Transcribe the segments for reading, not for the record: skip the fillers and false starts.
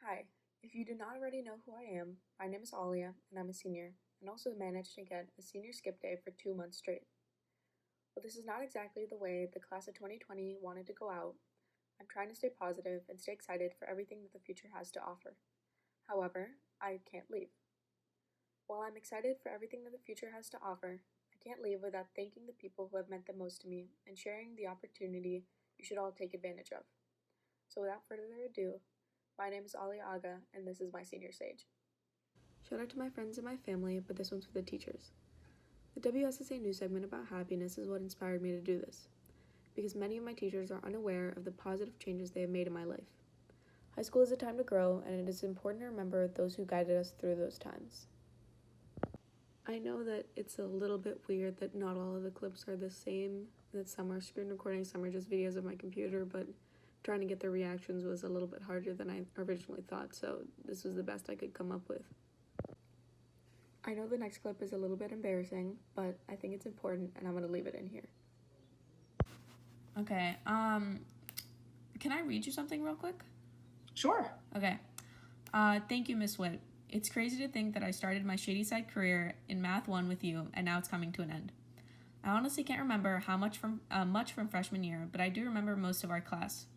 Hi, if you do not already know who I am, my name is Aaliya and I'm a senior, and also managed to get a senior skip day for 2 months straight. While this is not exactly the way the class of 2020 wanted to go out, I'm trying to stay positive and stay excited for everything that the future has to offer. However, I can't leave. While I'm excited for everything that the future has to offer, I can't leave without thanking the people who have meant the most to me and sharing the opportunity you should all take advantage of. So without further ado, my name is Aaliya, and this is my senior sage. Shout out to my friends and my family, but this one's for the teachers. The WSSA news segment about happiness is what inspired me to do this, because many of my teachers are unaware of the positive changes they have made in my life. High school is a time to grow, and it is important to remember those who guided us through those times. I know that it's a little bit weird that not all of the clips are the same, that some are screen recordings, some are just videos of my computer, but trying to get the reactions was a little bit harder than I originally thought, so this was the best I could come up with. I know the next clip is a little bit embarrassing, but I think it's important and I'm gonna leave it in here. Okay, can I read you something real quick? Sure. Okay. Thank you, Miss Witt. It's crazy to think that I started my Shady Side career in Math 1 with you, and now it's coming to an end. I honestly can't remember how much from freshman year, but I do remember most of our class.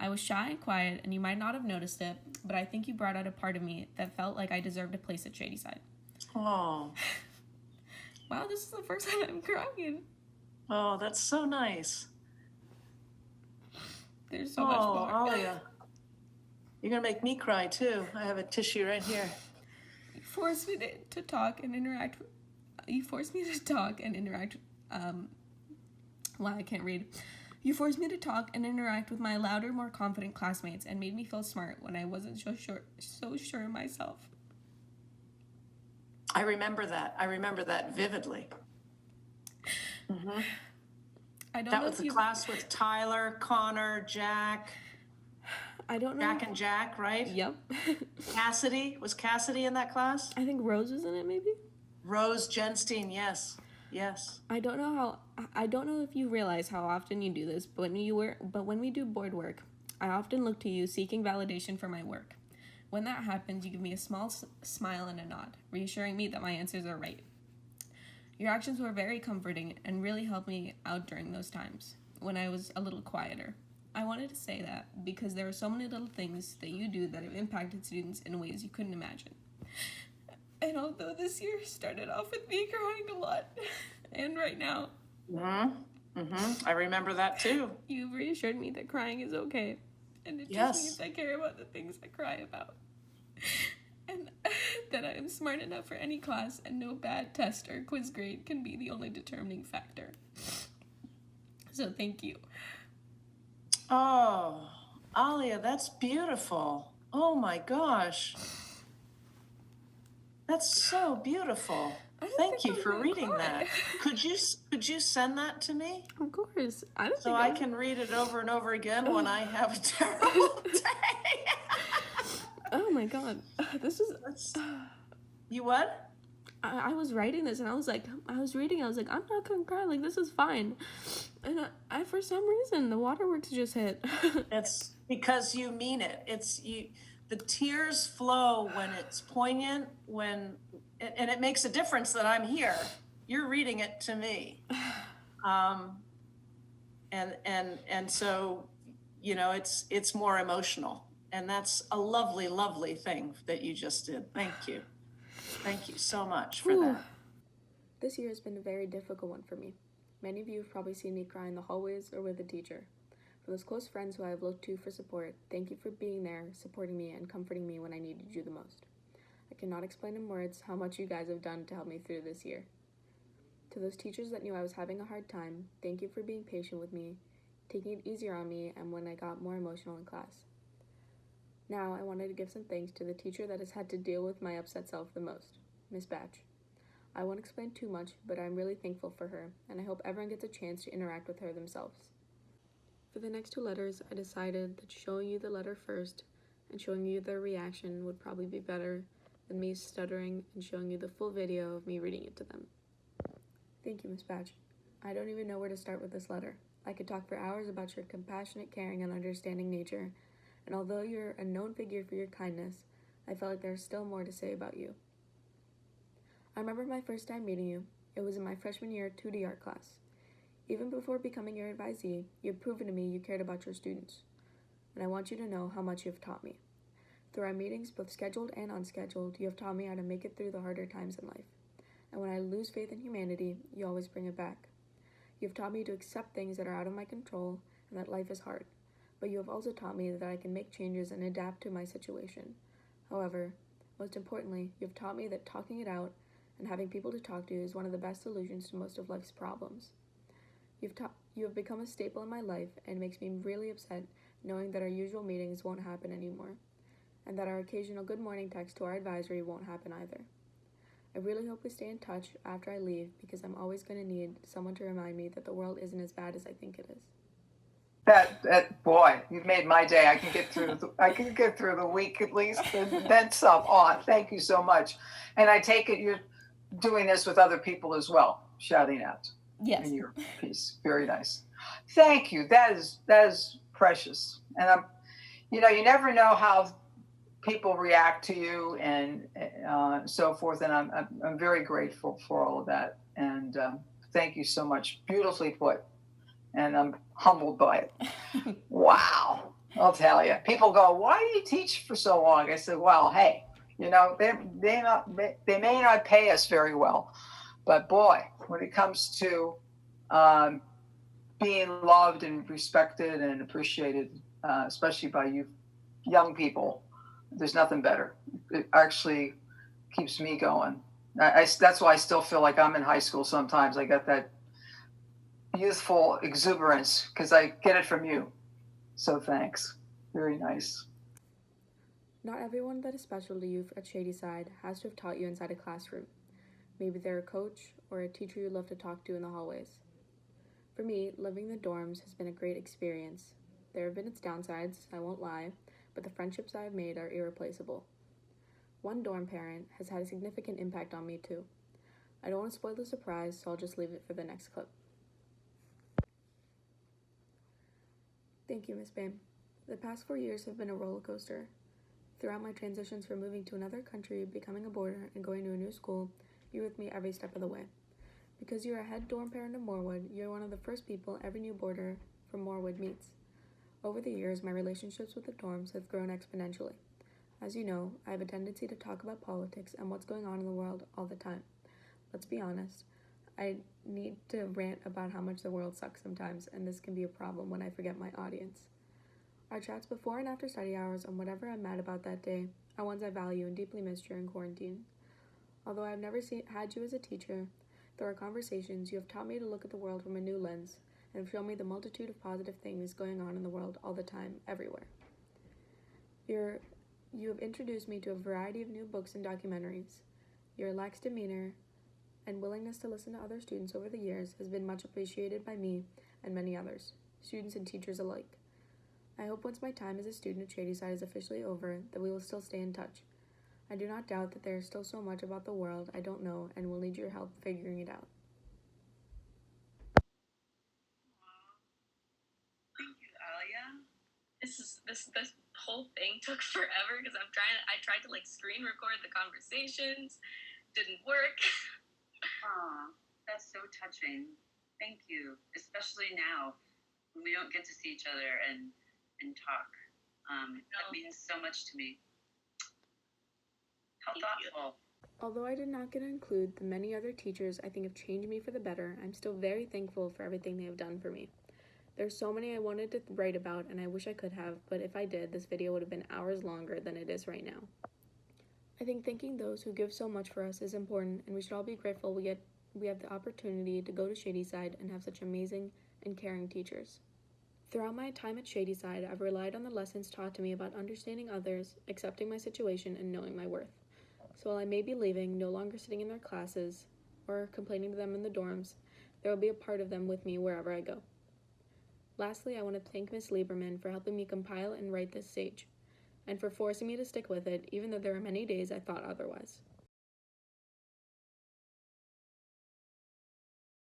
I was shy and quiet, and you might not have noticed it, but I think you brought out a part of me that felt like I deserved a place at Shady Side. Oh. Wow, this is the first time I'm crying. Oh, that's so nice. There's so much more. Aaliya. You're going to make me cry, too. I have a tissue right here. You forced me to talk and interact. You forced me to talk and interact. Wow, I can't read. You forced me to talk and interact with my louder, more confident classmates and made me feel smart when I wasn't so sure of myself. I remember that. I remember that vividly. Mm-hmm. That was the class with Tyler, Connor, Jack. I don't know. Jack and Jack, right? Yep. Cassidy. Was Cassidy in that class? I think Rose was in it, maybe? Rose Genstein, yes. Yes. I don't know if you realize how often you do this, but when we do board work, I often look to you seeking validation for my work. When that happens, you give me a small smile and a nod, reassuring me that my answers are right. Your actions were very comforting and really helped me out during those times, when I was a little quieter. I wanted to say that because there are so many little things that you do that have impacted students in ways you couldn't imagine. And although this year started off with me crying a lot, and right now, I remember that too. You've reassured me that crying is okay, and it just means I care about the things I cry about, and that I am smart enough for any class, and no bad test or quiz grade can be the only determining factor. So thank you. Oh, Aaliya, that's beautiful. Oh my gosh. That's so beautiful. Thank you for reading that. Could you send that to me? Of course. So I can read it over and over again when I have a terrible day. Oh my god. This is You what? I was writing this and I was reading, I was like, I'm not gonna cry, like this is fine. And I for some reason the waterworks just hit. It's because you mean it. The tears flow when it's poignant, and it makes a difference that I'm here. You're reading it to me. And so, it's more emotional. And that's a lovely, lovely thing that you just did. Thank you. Thank you so much for that. This year has been a very difficult one for me. Many of you have probably seen me cry in the hallways or with a teacher. For those close friends who I have looked to for support, thank you for being there, supporting me, and comforting me when I needed you the most. I cannot explain in words how much you guys have done to help me through this year. To those teachers that knew I was having a hard time, thank you for being patient with me, taking it easier on me, and when I got more emotional in class. Now, I wanted to give some thanks to the teacher that has had to deal with my upset self the most, Miss Batch. I won't explain too much, but I'm really thankful for her, and I hope everyone gets a chance to interact with her themselves. For the next two letters, I decided that showing you the letter first and showing you their reaction would probably be better than me stuttering and showing you the full video of me reading it to them. Thank you, Miss Batch. I don't even know where to start with this letter. I could talk for hours about your compassionate, caring, and understanding nature, and although you're a known figure for your kindness, I felt like there's still more to say about you. I remember my first time meeting you. It was in my freshman year 2D art class. Even before becoming your advisee, you had proven to me you cared about your students, and I want you to know how much you have taught me. Through our meetings, both scheduled and unscheduled, you have taught me how to make it through the harder times in life. And when I lose faith in humanity, you always bring it back. You have taught me to accept things that are out of my control and that life is hard, but you have also taught me that I can make changes and adapt to my situation. However, most importantly, you have taught me that talking it out and having people to talk to is one of the best solutions to most of life's problems. You have become a staple in my life, and it makes me really upset knowing that our usual meetings won't happen anymore, and that our occasional good morning text to our advisory won't happen either. I really hope we stay in touch after I leave, because I'm always going to need someone to remind me that the world isn't as bad as I think it is. That boy, you've made my day. I can get through the week at least, and then some. Oh, thank you so much. And I take it you're doing this with other people as well, shouting out. Yes. In your piece. Very nice. Thank you. That is precious. And you never know how people react to you and so forth. And I'm very grateful for all of that. And thank you so much. Beautifully put. And I'm humbled by it. Wow. I'll tell you. People go, why do you teach for so long? I said, well, hey, they may not pay us very well, but boy, when it comes to being loved and respected and appreciated, especially by you young people, there's nothing better. It actually keeps me going. That's why I still feel like I'm in high school sometimes. I got that youthful exuberance because I get it from you. So thanks. Very nice. Not everyone that is special to you at Shady Side has to have taught you inside a classroom. Maybe they're a coach or a teacher you love to talk to in the hallways. For me, living in the dorms has been a great experience. There have been its downsides, I won't lie, but the friendships I have made are irreplaceable. One dorm parent has had a significant impact on me too. I don't want to spoil the surprise, so I'll just leave it for the next clip. Thank you, Miss Bam. The past 4 years have been a roller coaster. Throughout my transitions from moving to another country, becoming a boarder, and going to a new school, you're with me every step of the way. Because you're a head dorm parent of Morewood, you're one of the first people every new boarder from Morewood meets. Over the years, my relationships with the dorms have grown exponentially. As you know, I have a tendency to talk about politics and what's going on in the world all the time. Let's be honest, I need to rant about how much the world sucks sometimes, and this can be a problem when I forget my audience. Our chats before and after study hours on whatever I'm mad about that day are ones I value and deeply miss during quarantine. Although I have never had you as a teacher, through our conversations, you have taught me to look at the world from a new lens and have shown me the multitude of positive things going on in the world all the time, everywhere. You have introduced me to a variety of new books and documentaries. Your relaxed demeanor and willingness to listen to other students over the years has been much appreciated by me and many others, students and teachers alike. I hope once my time as a student at Shady Side is officially over, that we will still stay in touch. I do not doubt that there is still so much about the world I don't know and will need your help figuring it out. Thank you, Aaliya. This whole thing took forever because I tried to screen record the conversations, didn't work. Aw, that's so touching. Thank you, especially now when we don't get to see each other and talk. That means so much to me. How thoughtful. Although I did not get to include the many other teachers I think have changed me for the better, I'm still very thankful for everything they have done for me. There's so many I wanted to write about, and I wish I could have, but if I did, this video would have been hours longer than it is right now. I think thanking those who give so much for us is important, and we should all be grateful we have the opportunity to go to Shady Side and have such amazing and caring teachers. Throughout my time at Shady Side, I've relied on the lessons taught to me about understanding others, accepting my situation, and knowing my worth. So while I may be leaving, no longer sitting in their classes, or complaining to them in the dorms, there will be a part of them with me wherever I go. Lastly, I want to thank Ms. Lieberman for helping me compile and write this sage, and for forcing me to stick with it, even though there were many days I thought otherwise.